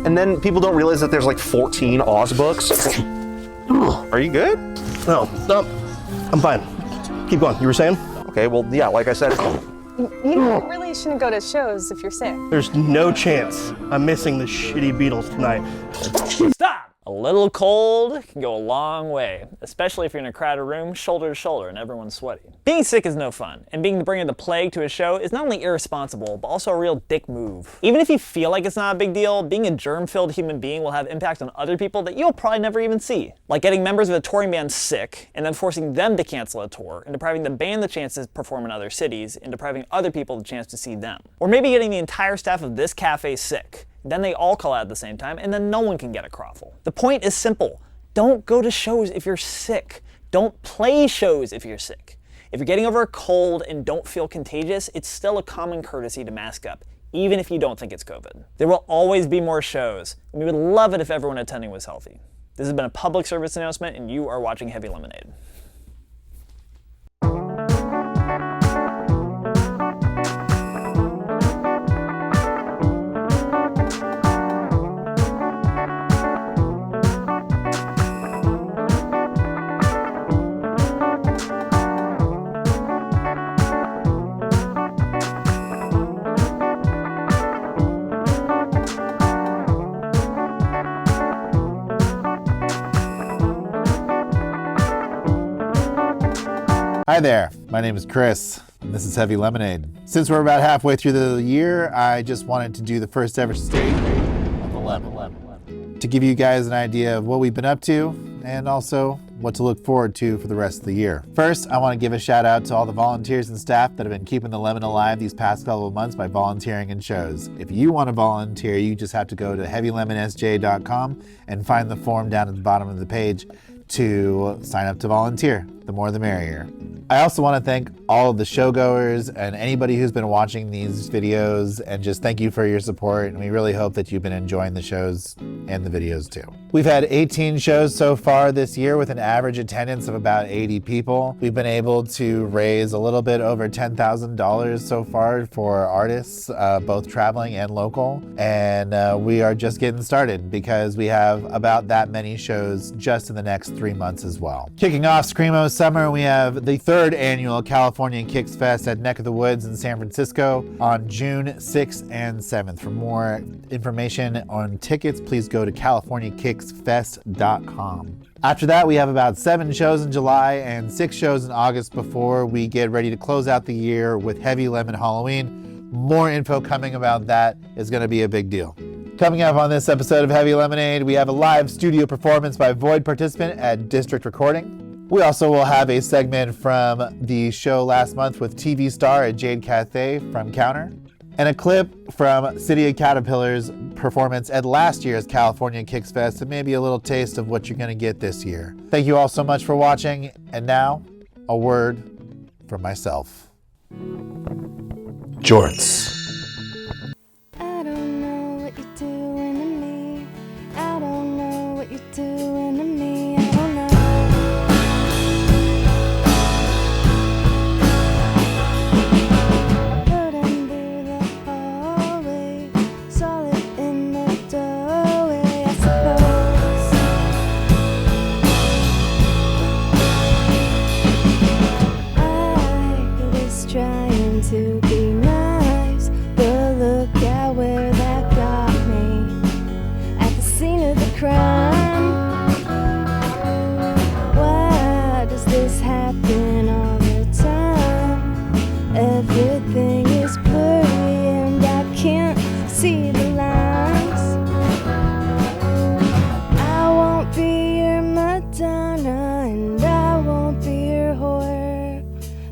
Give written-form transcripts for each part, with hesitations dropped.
And then people don't realize that there's like 14 Oz books. Are you good? No, I'm fine. Keep going. You were saying? Okay, well, yeah, like I said. You really shouldn't go to shows if you're sick. There's no chance I'm missing the shitty Beatles tonight. Stop! A little cold can go a long way, especially if you're in a crowded room, shoulder to shoulder, and everyone's sweaty. Being sick is no fun, and being the bringer of the plague to a show is not only irresponsible, but also a real dick move. Even if you feel like it's not a big deal, being a germ-filled human being will have impact on other people that you'll probably never even see. Like getting members of a touring band sick, and then forcing them to cancel a tour, and depriving the band the chance to perform in other cities, and depriving other people the chance to see them. Or maybe getting the entire staff of this cafe sick. Then they all call out at the same time, and then no one can get a croffle. The point is simple. Don't go to shows if you're sick. Don't play shows if you're sick. If you're getting over a cold and don't feel contagious, it's still a common courtesy to mask up, even if you don't think it's COVID. There will always be more shows, and we would love it if everyone attending was healthy. This has been a public service announcement, and you are watching Heavy Lemonade. Hi there, my name is Chris, and this is Heavy Lemonade. Since we're about halfway through the year, I just wanted to do the first ever state of the lemon to give you guys an idea of what we've been up to and also what to look forward to for the rest of the year. First, I want to give a shout out to all the volunteers and staff that have been keeping the lemon alive these past couple of months by volunteering in shows. If you want to volunteer, you just have to go to heavylemonsj.com and find the form down at the bottom of the page to sign up to volunteer. The more the merrier. I also want to thank all of the showgoers and anybody who's been watching these videos, and just thank you for your support, and we really hope that you've been enjoying the shows and the videos too. We've had 18 shows so far this year with an average attendance of about 80 people. We've been able to raise a little bit over $10,000 so far for artists, both traveling and local, and we are just getting started because we have about that many shows just in the next 3 months as well. Kicking off Screamo Summer, we have the third annual California Kicks Fest at Neck of the Woods in San Francisco on June 6th and 7th. For more information on tickets, please go to californiakicksfest.com. After that, we have about 7 shows in July and 6 shows in August before we get ready to close out the year with Heavy Lemon Halloween. More info coming about that is going to be a big deal. Coming up on this episode of Heavy Lemonade, we have a live studio performance by Void participant at District Recording. We also will have a segment from the show last month with TV star at Jade Cathay from Counter, and a clip from City of Caterpillar's performance at last year's California Kicks Fest, and maybe a little taste of what you're going to get this year. Thank you all so much for watching, and now, a word from myself. Jorts. I don't know what you're doing to me. I don't know what you're doing to me. I don't know. Floating through the hallway, saw it in the doorway, I suppose. I was trying to be nice, but look at where that got me. At the scene of the crime. Why does this happen all the time? Everything is blurry and I can't see the lines. I won't be your Madonna and I won't be your whore,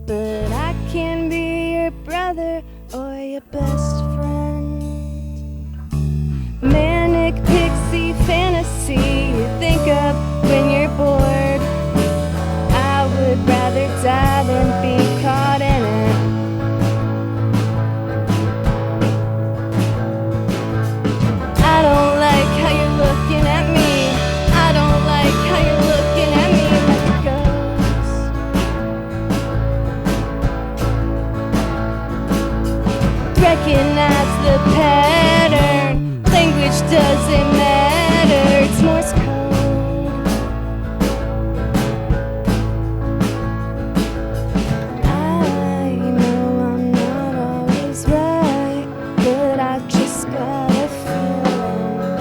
but I can be your brother or your best friend. Manic pixie fantasy it matter? It's Morse code. I know I'm not always right, but I just got a feeling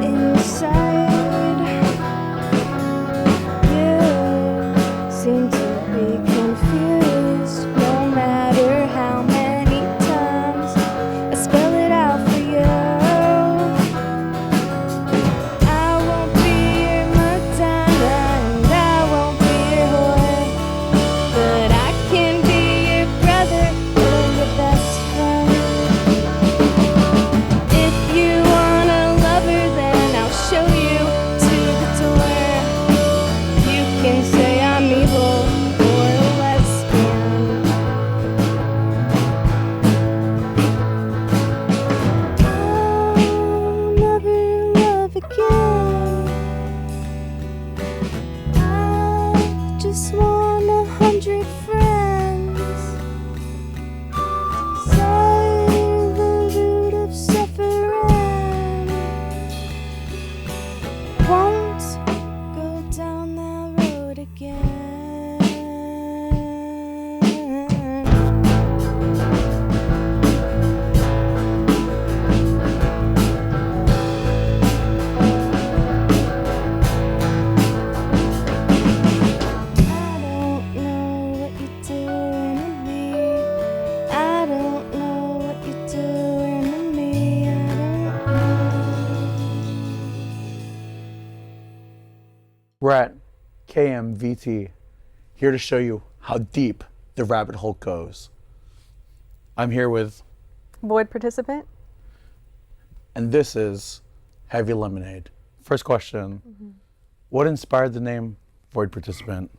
inside. You seem to be confused, no matter how many times I spell it out for you. I won't be your Madonna and I won't be your whore, but I can be your brother or your best friend. If you want a lover, then I'll show you to the door. You can say I'm evil or a lesbian. I'll never love again. I just want 100 friends. Say the root of suffering. Won't go down that road again. I don't know what you're doing to me. I don't know what you're doing to me. I don't know. We're at KMVT, here to show you how deep the rabbit hole goes. I'm here with, Void participant? and this is Heavy Lemonade. First question, what inspired the name Void Participant?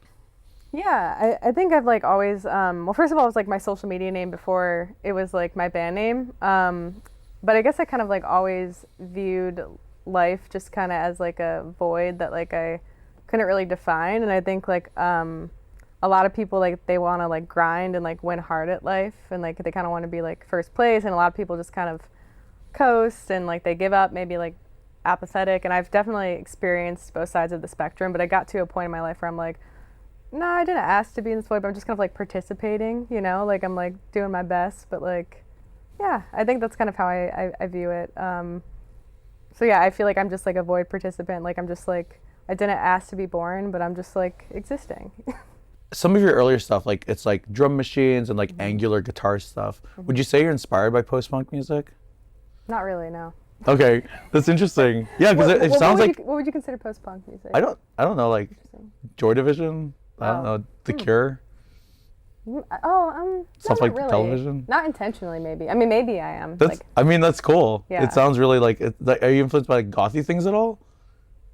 Yeah, I think I've like always, well, first of all, it was like my social media name before it was like my band name. But I guess I kind of like always viewed life just kind of as like a void that like I couldn't really define. And I think like a lot of people like they want to like grind and like win hard at life and like they kind of want to be like first place. And a lot of people just kind of coast and like they give up, maybe like apathetic. And I've definitely experienced both sides of the spectrum. But I got to a point in my life where I'm like, no, I didn't ask to be in this void, but I'm just kind of like participating, you know, like I'm like doing my best, but like, yeah, I think that's kind of how I view it. So yeah, I feel like I'm just like a void participant. Like I'm just like, I didn't ask to be born, but I'm just like existing. Some of your earlier stuff, like it's like drum machines and like angular guitar stuff. Would you say you're inspired by post-punk music? Not really, no. Okay, that's interesting. Yeah, because it sounds like What would you consider post-punk music? I don't know, like Joy Division. I don't know, The Cure. Stuff not like really. Television. Not intentionally, maybe. I mean, maybe I am. That's like, I mean that's cool. Yeah. It sounds really like, are you influenced by like gothy things at all?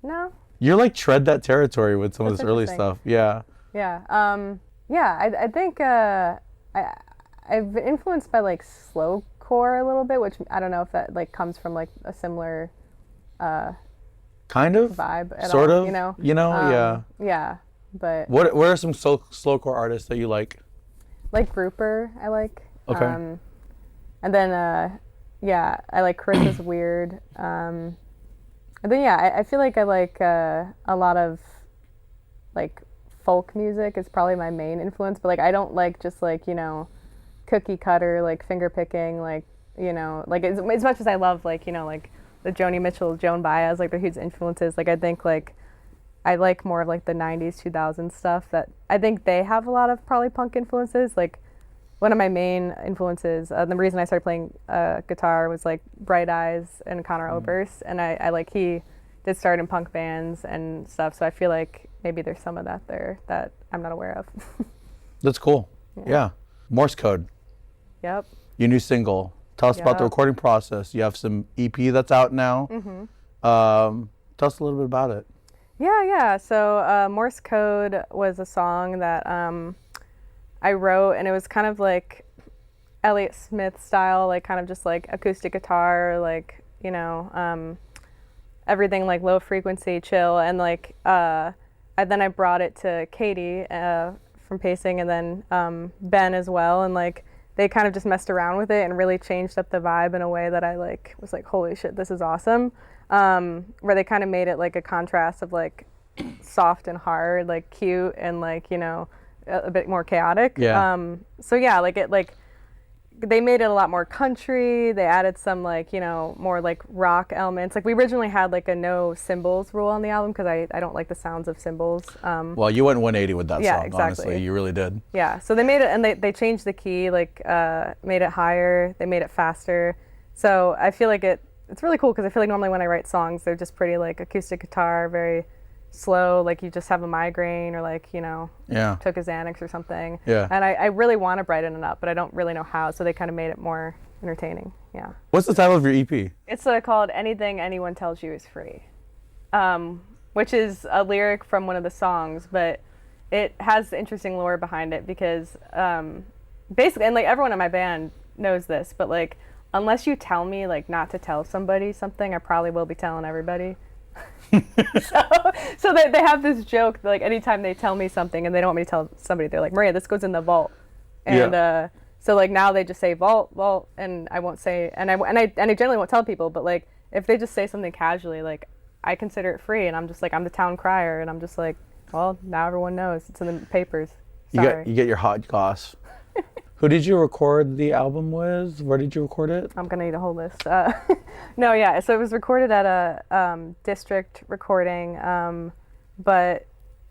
no. You're like tread that territory with some of That's this early interesting. stuff. Yeah. Yeah. I think I've been influenced by like slowcore a little bit, which I don't know if that like comes from like a similar Kind of. vibe at Sort all, of. you know? Yeah. Yeah, but What are some slowcore artists that you like? like Grouper, I like. Okay. And then, yeah, I like Chris is Weird. And then, yeah, I feel like I like a lot of like folk music is probably my main influence, but like I don't like just like, you know, cookie cutter, like finger picking, like, you know, like as much as I love like, you know, like the Joni Mitchell, Joan Baez, like they're huge influences. Like I think like I like more of like the 90s, 2000s stuff that I think they have a lot of probably punk influences. Like one of my main influences, the reason I started playing guitar was like Bright Eyes and Conor Oberst, and I like he did start in punk bands and stuff, so I feel like maybe there's some of that there that I'm not aware of. That's cool. Yeah. Morse Code, Yep. your new single. Tell us about the Yep. recording process. You have some EP that's out now. Tell us a little bit about it. Yeah. So Morse Code was a song that I wrote, and it was kind of like Elliott Smith style, like kind of just like acoustic guitar, like, you know, everything like low frequency, chill, and like then I brought it to Katie from Pacing, and then Ben as well, and like they kind of just messed around with it and really changed up the vibe in a way that I like was like, holy shit, this is awesome. Where they kind of made it like a contrast of like soft and hard, like cute and like, you know, a bit more chaotic. Yeah. So yeah, like it like they made it a lot more country. They added some like, you know, more like rock elements. Like we originally had like a no cymbals rule on the album because I don't like the sounds of cymbals. Well, you went 180 with that Yeah, song, exactly. honestly. You really did. Yeah, so they made it, and they changed the key, like made it higher. They made it faster. So I feel like it's really cool because I feel like normally when I write songs, they're just pretty like acoustic guitar, very slow, like you just have a migraine or like, you know, Yeah. took a Xanax or something. Yeah. And I really want to brighten it up, but I don't really know how. So they kind of made it more entertaining. Yeah. What's the title of your EP? It's called Anything Anyone Tells You Is Free, which is a lyric from one of the songs, but it has interesting lore behind it because basically, and like everyone in my band knows this, but like unless you tell me like not to tell somebody something, I probably will be telling everybody. so they have this joke that, like anytime they tell me something and they don't want me to tell somebody, they're like, Maria, this goes in the vault. And so like now they just say vault, and I won't say, and I generally won't tell people, but like if they just say something casually, like I consider it free, and I'm just like, I'm the town crier, and I'm just like, well, now everyone knows, it's in the papers. Sorry. You get your hot goss. Who did you record the album with? Where did you record it? I'm gonna need a whole list. No, yeah. So it was recorded at a district recording, but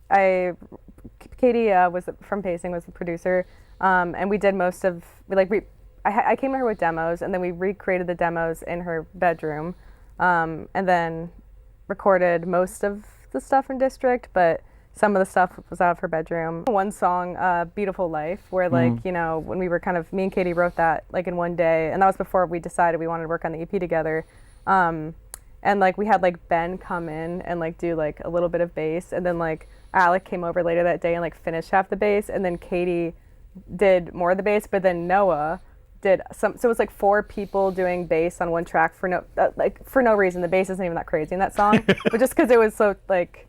Katie was from Pacing, was the producer, and we did most of I came to her with demos, and then we recreated the demos in her bedroom, and then recorded most of the stuff in district, but some of the stuff was out of her bedroom. One song, Beautiful Life, where like, you know, when we were me and Katie wrote that like in one day, and that was before we decided we wanted to work on the EP together. And like we had like Ben come in and like do like a little bit of bass, and then like Alec came over later that day and like finished half the bass, and then Katie did more of the bass, but then Noah did some, so it was like 4 people doing bass on one track for no reason. The bass isn't even that crazy in that song, but just because it was so like,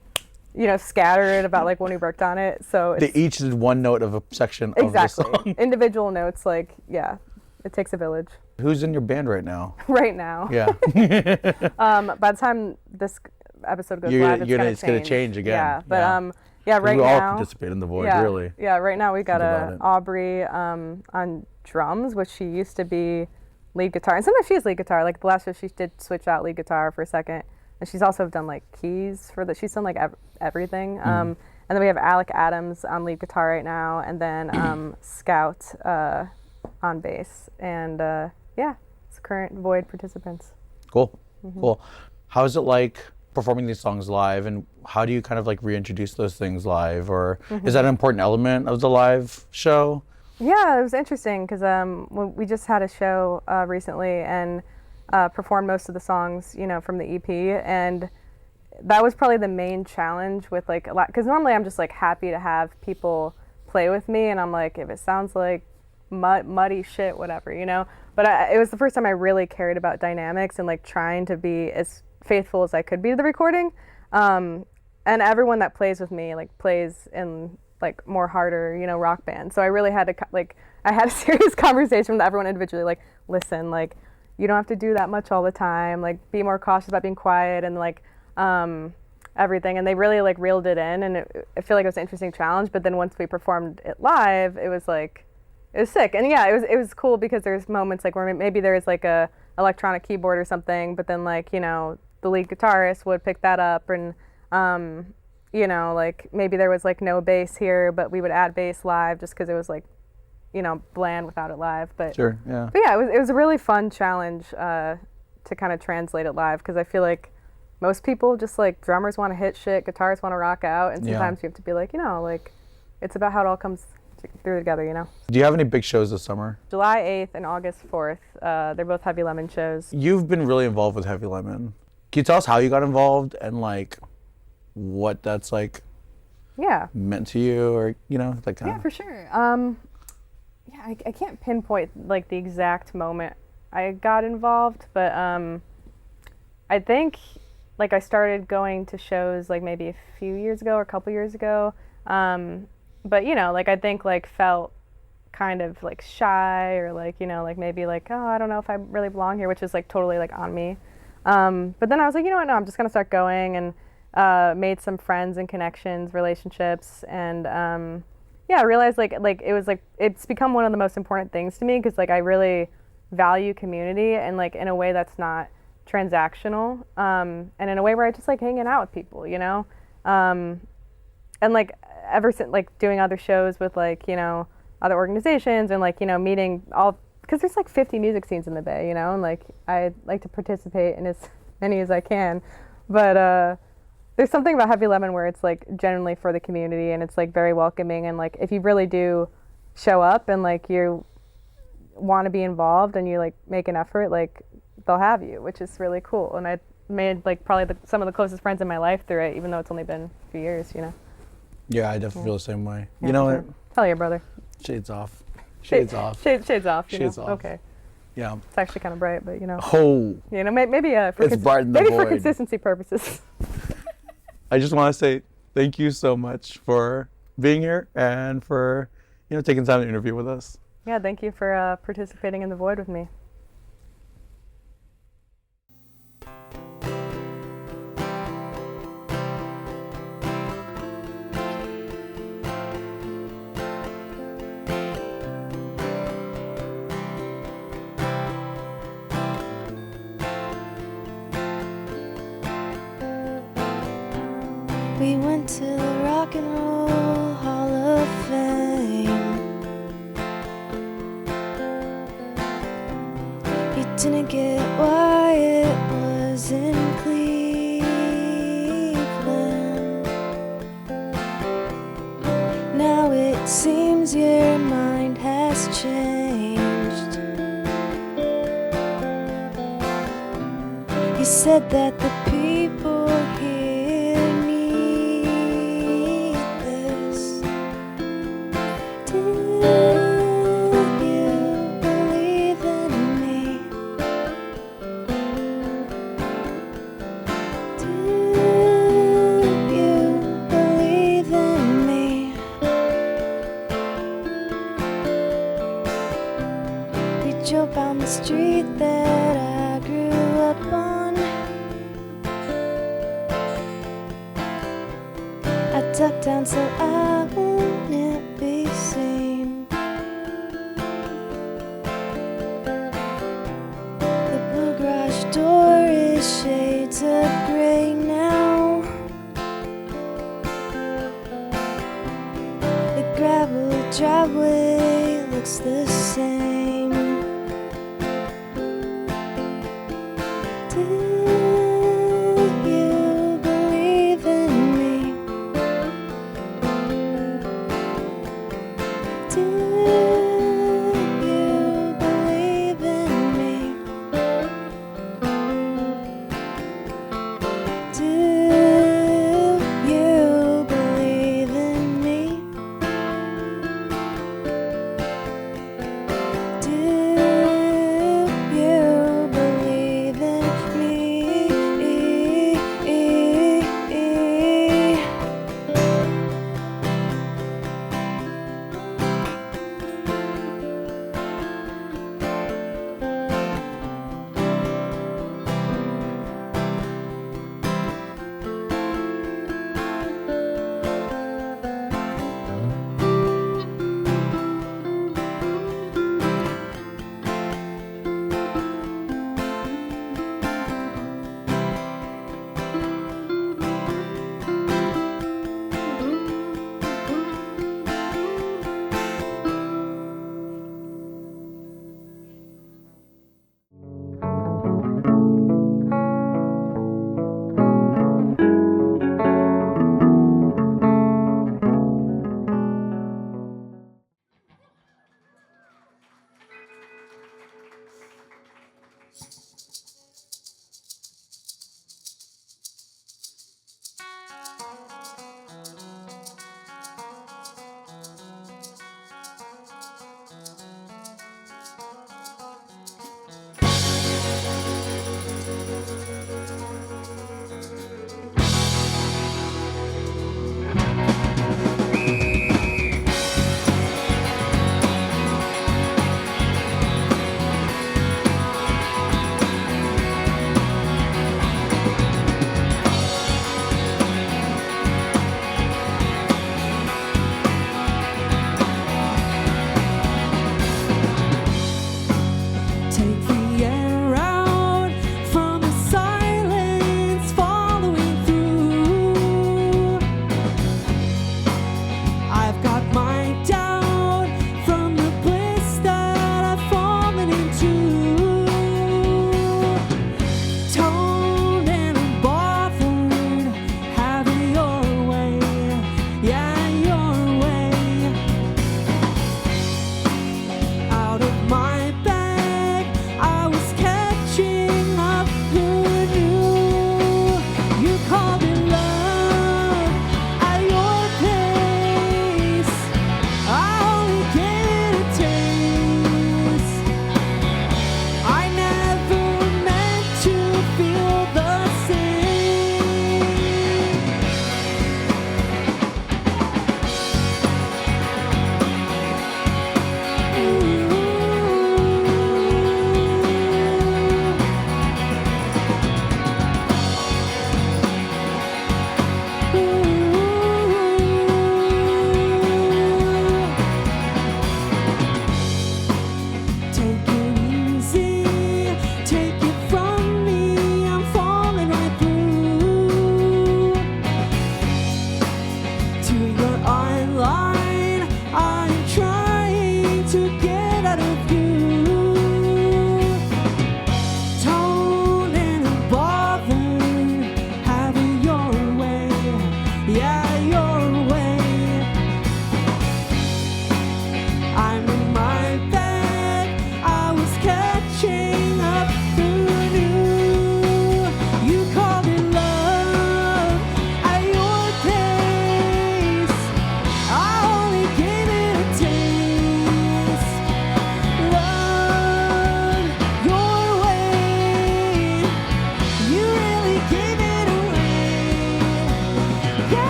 you know, scattered about like when we worked on it. So They each did one note of a section exactly of the song. individual notes. Like, yeah, it takes a village. Who's in your band right now? Right now. Yeah. By the time this episode goes live, it's gonna change again. Yeah, but yeah, right we now. all participate in the void, yeah, really. Yeah, right now we got about it. Aubrey on drums, which she used to be lead guitar, and sometimes she is lead guitar. Like the last show, she did switch out lead guitar for a second. And she's also done like keys she's done like everything. And then we have Alec Adams on lead guitar right now, and then Scout on bass. And yeah, it's current Void participants. Cool. Cool. How is it like performing these songs live, and how do you kind of like reintroduce those things live, or is that an important element of the live show? Yeah, it was interesting because we just had a show recently and performed most of the songs, you know, from the EP, and that was probably the main challenge with like a lot, because normally I'm just like happy to have people play with me, and I'm like, if it sounds like muddy shit, whatever, you know. But it was the first time I really cared about dynamics and like trying to be as faithful as I could be to the recording. And everyone that plays with me like plays in like more harder, you know, rock bands. So I really had to I had a serious conversation with everyone individually, like, listen, like, you don't have to do that much all the time, like be more cautious about being quiet and like everything. And they really like reeled it in, and I feel like it was an interesting challenge. But then once we performed it live, it was sick. And yeah, it was cool because there's moments like where maybe there's like a electronic keyboard or something, but then like, you know, the lead guitarist would pick that up, and you know, like maybe there was like no bass here, but we would add bass live just because it was like, you know, bland without it live. But Sure, yeah. But yeah, it was a really fun challenge to kind of translate it live, because I feel like most people just like drummers want to hit shit, guitarists want to rock out, and sometimes you have to be like, you know, like it's about how it all comes through together, you know. Do you have any big shows this summer? July 8th and August 4th, they're both Heavy Lemon shows. You've been really involved with Heavy Lemon. Can you tell us how you got involved and like what that's like meant to you, or you know, like Yeah, for sure. Yeah, I can't pinpoint like the exact moment I got involved, but I think like I started going to shows like maybe a few years ago or a couple years ago. But you know, like I think like felt kind of like shy or like, you know, like maybe like, oh, I don't know if I really belong here, which is like totally like on me. But then I was like, you know what, no, I'm just gonna start going, and made some friends and connections, relationships, and yeah, I realized like it was like it's become one of the most important things to me because like I really value community and like in a way that's not transactional, and in a way where I just like hanging out with people, you know, and like ever since like doing other shows with like, you know, other organizations and like, you know, meeting all, because there's like 50 music scenes in the Bay, you know, and like I like to participate in as many as I can, but there's something about Heavy Lemon where it's like genuinely for the community and it's like very welcoming, and like if you really do show up and like you want to be involved and you like make an effort, like they'll have you, which is really cool. And I made like probably some of the closest friends in my life through it, even though it's only been a few years, you know. Yeah, I definitely feel the same way. Yeah, You know sure. what? Tell your brother. Shades off. Shades off. Shades off. You Shades know? off. Okay. Yeah. It's actually kind of bright, but you know. Oh, You know, maybe for It's bright in the maybe for void. consistency purposes. I just want to say thank you so much for being here and for, you know, taking time to interview with us. Yeah, thank you for participating in the void with me. We went to the Rock and Roll Hall of Fame. You didn't get why it was in Cleveland. Now it seems your mind has changed. You said that the people here need this. Do you believe in me? Do you believe in me? We drove down the street that I grew up on. I ducked down so I wouldn't be seen. The blue garage door is shades of gray now. The gravel driveway looks the same. Do you believe in me? Do you believe in me? Do you believe in me? Do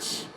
March!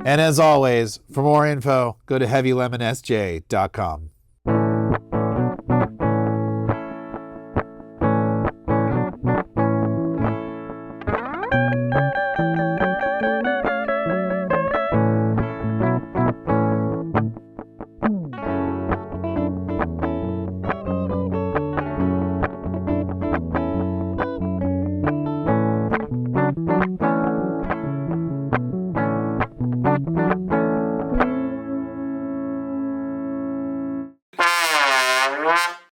And as always, for more info, go to heavylemonsj.com.